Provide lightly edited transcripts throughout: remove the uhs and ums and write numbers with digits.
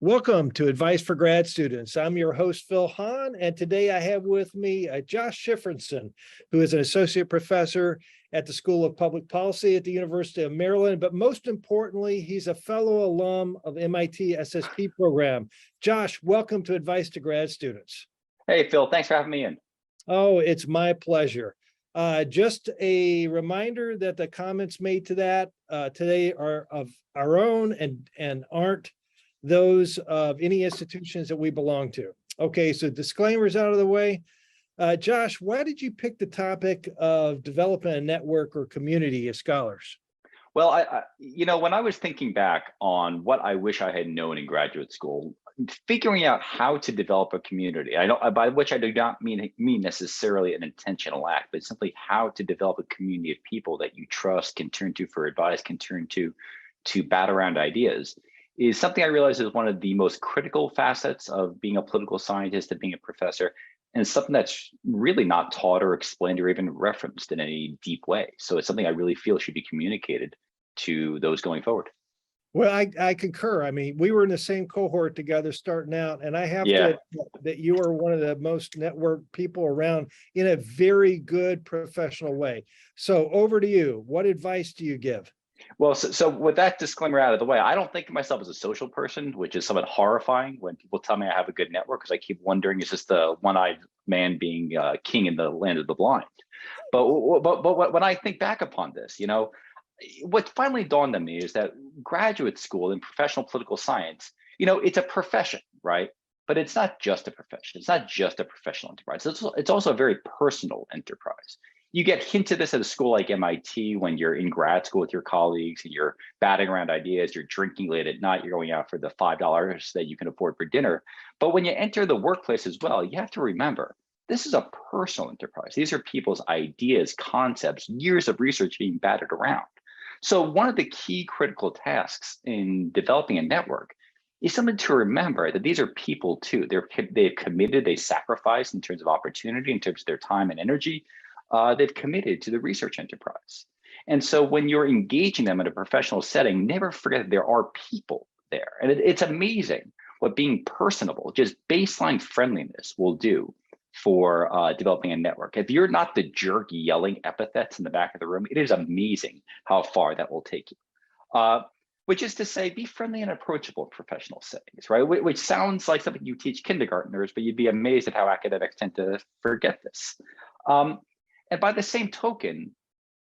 Welcome to Advice for Grad Students. I'm your host, Phil Hahn, and today I have with me Josh Shifrinson, who is an associate professor at the School of Public Policy at the University of Maryland, but most importantly, he's a fellow alum of MIT SSP program. Josh, welcome to Advice to Grad Students. Hey, Phil, thanks for having me in. Oh, it's my pleasure. Just a reminder that the comments made to that today are of our own and aren't those of any institutions that we belong to. Okay, so disclaimers out of the way. Josh, why did you pick the topic of developing a network or community of scholars? Well, when I was thinking back on what I wish I had known in graduate school, figuring out how to develop a community, by which I do not mean necessarily an intentional act, but simply how to develop a community of people that you trust, can turn to for advice, can turn to bat around ideas, is something I realized is one of the most critical facets of being a political scientist and being a professor, and something that's really not taught or explained or even referenced in any deep way. So it's something I really feel should be communicated to those going forward. Well, I concur. I mean, we were in the same cohort together starting out, and I have to admit that you are one of the most networked people around in a very good professional way. So over to you. What advice do you give? Well, so with that disclaimer out of the way, I don't think of myself as a social person, which is somewhat horrifying when people tell me I have a good network, because I keep wondering, is this the one-eyed man being king in the land of the blind? But when I think back upon this, what finally dawned on me is that graduate school in professional political science, it's a profession, right? But it's not just a profession. It's not just a professional enterprise. It's also a very personal enterprise. You get hinted this at a school like MIT when you're in grad school with your colleagues and you're batting around ideas, you're drinking late at night, you're going out for the $5 that you can afford for dinner. But when you enter the workplace as well, you have to remember, this is a personal enterprise. These are people's ideas, concepts, years of research being batted around. So one of the key critical tasks in developing a network is something to remember that these are people too. They've committed, they sacrificed in terms of opportunity, in terms of their time and energy. They've committed to the research enterprise. And so when you're engaging them in a professional setting, never forget that there are people there. And it's amazing what being personable, just baseline friendliness will do for developing a network. If you're not the jerk yelling epithets in the back of the room, it is amazing how far that will take you. Which is to say, be friendly and approachable in professional settings, right? Which sounds like something you teach kindergartners, but you'd be amazed at how academics tend to forget this. And by the same token,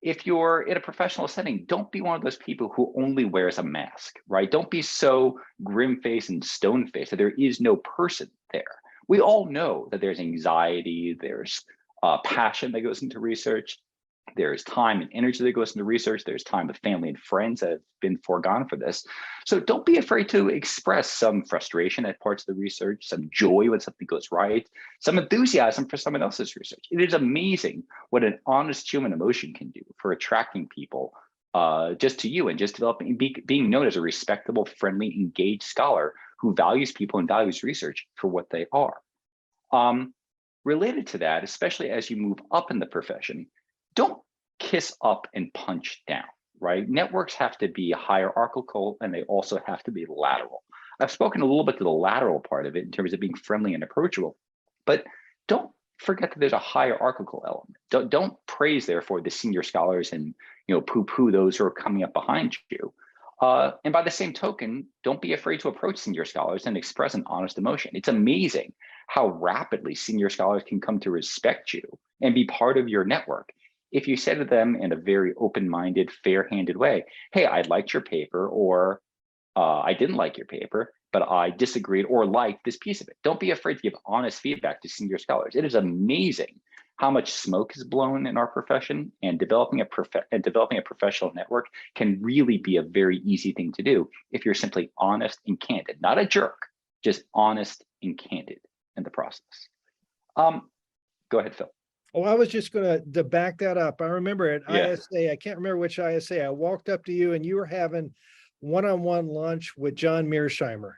if you're in a professional setting, don't be one of those people who only wears a mask, right? Don't be so grim-faced and stone-faced that there is no person there. We all know that there's anxiety, there's passion that goes into research, there's time and energy that goes into research, there's time with family and friends that have been foregone for this. So don't be afraid to express some frustration at parts of the research, some joy when something goes right, some enthusiasm for someone else's research. It is amazing what an honest human emotion can do for attracting people just to you and just developing, being known as a respectable, friendly, engaged scholar who values people and values research for what they are. Related to that, especially as you move up in the profession, don't kiss up and punch down, right? Networks have to be hierarchical and they also have to be lateral. I've spoken a little bit to the lateral part of it in terms of being friendly and approachable, but don't forget that there's a hierarchical element. Don't praise, therefore, the senior scholars and poo-poo those who are coming up behind you. And by the same token, don't be afraid to approach senior scholars and express an honest emotion. It's amazing how rapidly senior scholars can come to respect you and be part of your network if you say to them in a very open-minded, fair-handed way, hey, I liked your paper, or I didn't like your paper, but I disagreed or liked this piece of it. Don't be afraid to give honest feedback to senior scholars. It is amazing how much smoke is blown in our profession, and developing a professional network can really be a very easy thing to do if you're simply honest and candid, not a jerk, just honest and candid in the process. Go ahead, Phil. Oh, I was just going to back that up. I remember at ISA, I can't remember which ISA, I walked up to you and you were having one-on-one lunch with John Mearsheimer.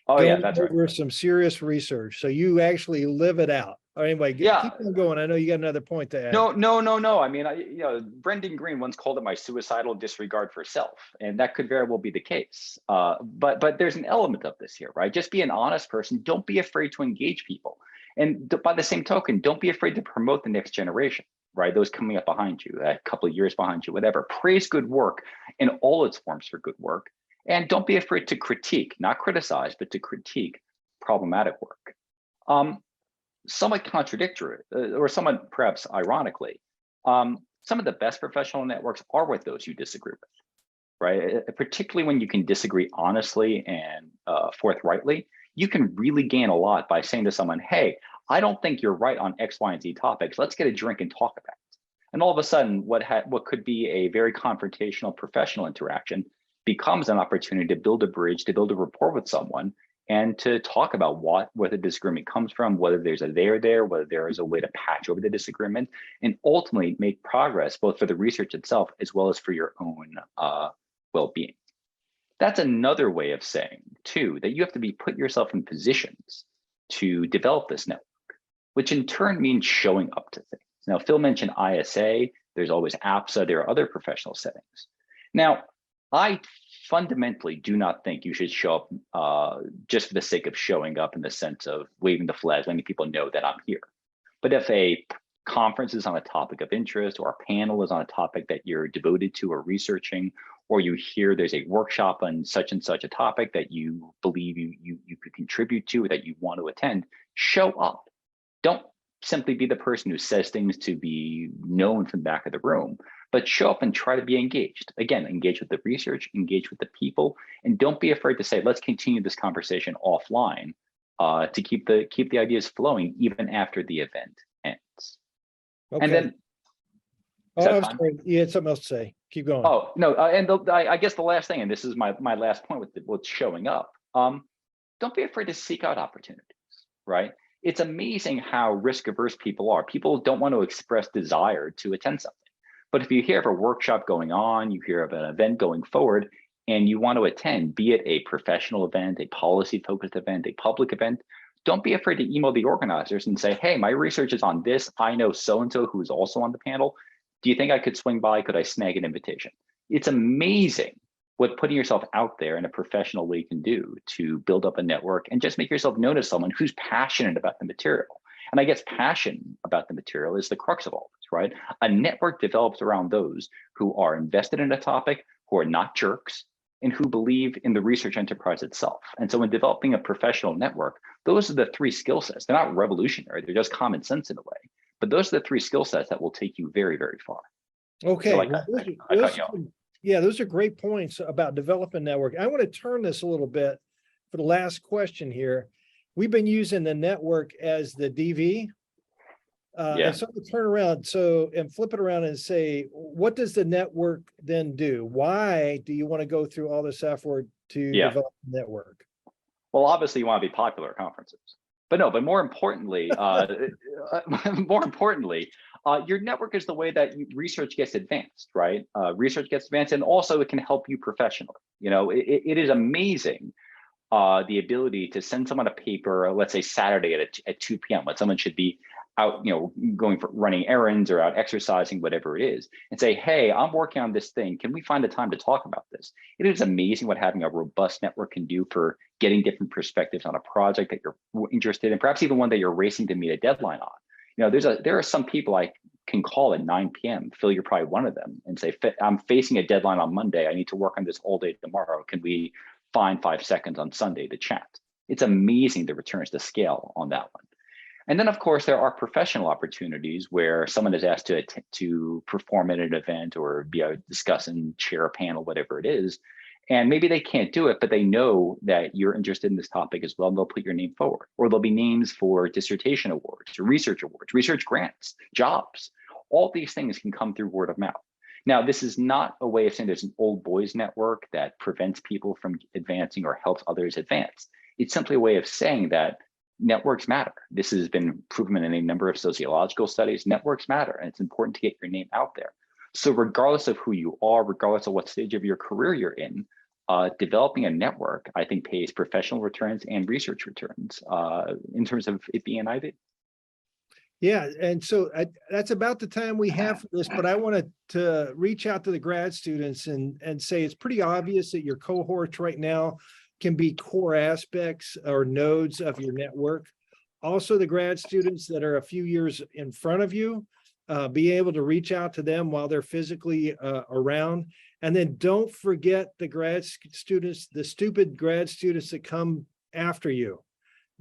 Oh, yeah, that's right. Over some serious research. So you actually live it out. Or anyway, Yeah. keep on going. I know you got another point to add. No. I mean, Brendan Green once called it my suicidal disregard for self, and that could very well be the case. But there's an element of this here, right? Just be an honest person. Don't be afraid to engage people. And by the same token, don't be afraid to promote the next generation, right? Those coming up behind you, a couple of years behind you, whatever. Praise good work in all its forms for good work. And don't be afraid to critique, not criticize, but to critique problematic work. Somewhat contradictory, or somewhat perhaps ironically, some of the best professional networks are with those you disagree with, right? Particularly when you can disagree honestly and forthrightly, you can really gain a lot by saying to someone, hey, I don't think you're right on X, Y, and Z topics. Let's get a drink and talk about it. And all of a sudden, what could be a very confrontational professional interaction becomes an opportunity to build a bridge, to build a rapport with someone, and to talk about where the disagreement comes from, whether there's a there, whether there is a way to patch over the disagreement, and ultimately make progress both for the research itself as well as for your own well-being. That's another way of saying, too, that you have to put yourself in positions to develop this network, which in turn means showing up to things. Now, Phil mentioned ISA, there's always APSA, there are other professional settings. Now, I fundamentally do not think you should show up just for the sake of showing up in the sense of waving the flag, letting people know that I'm here. But if a conference is on a topic of interest, or a panel is on a topic that you're devoted to or researching, or you hear there's a workshop on such and such a topic that you believe you could contribute to, or that you want to attend, show up. Don't simply be the person who says things to be known from the back of the room, but show up and try to be engaged. Again, engage with the research, engage with the people, and don't be afraid to say, let's continue this conversation offline to keep the ideas flowing even after the event ends. Okay. And then, I'm sorry, you had something else to say. Keep going. Oh, no, I guess the last thing, and this is my last point with showing up, don't be afraid to seek out opportunities, right? It's amazing how risk-averse people are. People don't want to express desire to attend something. But if you hear of a workshop going on, you hear of an event going forward, and you want to attend, be it a professional event, a policy-focused event, a public event, don't be afraid to email the organizers and say, hey, my research is on this. I know so-and-so who's also on the panel. Do you think I could swing by? Could I snag an invitation? It's amazing what putting yourself out there in a professional way can do to build up a network and just make yourself known as someone who's passionate about the material. And I guess passion about the material is the crux of all this, right? A network develops around those who are invested in a topic, who are not jerks, and who believe in the research enterprise itself. And so in developing a professional network, those are the three skill sets. They're not revolutionary, they're just common sense in a way. But those are the three skill sets that will take you very, very far. Okay. Like well, I cut you off. Yeah, those are great points about developing network. I want to turn this a little bit for the last question here. We've been using the network as the DV. And so to turn around and flip it around and say, what does the network then do? Why do you want to go through all this effort to develop the network? Well, obviously you want to be popular at conferences, but more importantly, your network is the way that research gets advanced, right? Research gets advanced, and also it can help you professionally. You know, it is amazing the ability to send someone a paper, let's say Saturday at 2 p.m. when someone should be out, going for running errands or out exercising, whatever it is, and say, hey, I'm working on this thing. Can we find the time to talk about this? It is amazing what having a robust network can do for getting different perspectives on a project that you're interested in, perhaps even one that you're racing to meet a deadline on. There are some people I can call at 9 p.m. Phil, you're probably one of them, and say, I'm facing a deadline on Monday. I need to work on this all day tomorrow. Can we find 5 seconds on Sunday to chat? It's amazing the returns to scale on that one. And then, of course, there are professional opportunities where someone is asked to perform at an event or be a discussant, chair a panel, whatever it is. And maybe they can't do it, but they know that you're interested in this topic as well, and they'll put your name forward. Or there'll be names for dissertation awards, or research awards, research grants, jobs. All these things can come through word of mouth. Now, this is not a way of saying there's an old boys network that prevents people from advancing or helps others advance. It's simply a way of saying that networks matter. This has been proven in a number of sociological studies. Networks matter, and it's important to get your name out there. So regardless of who you are, regardless of what stage of your career you're in, developing a network, I think, pays professional returns and research returns in terms of it being an IB. Yeah, and so that's about the time we have for this, but I wanted to reach out to the grad students and say it's pretty obvious that your cohorts right now can be core aspects or nodes of your network. Also, the grad students that are a few years in front of you, be able to reach out to them while they're physically around. And then don't forget the grad students, the stupid grad students that come after you.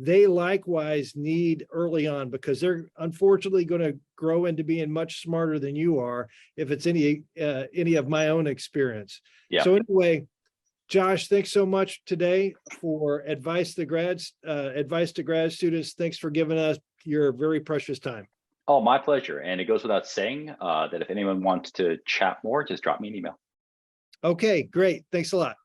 They likewise need early on, because they're unfortunately going to grow into being much smarter than you are, if it's any of my own experience. Yeah. So anyway, Josh, thanks so much today for advice to grad students. Thanks for giving us your very precious time. Oh, my pleasure. And it goes without saying that if anyone wants to chat more, just drop me an email. Okay, great. Thanks a lot.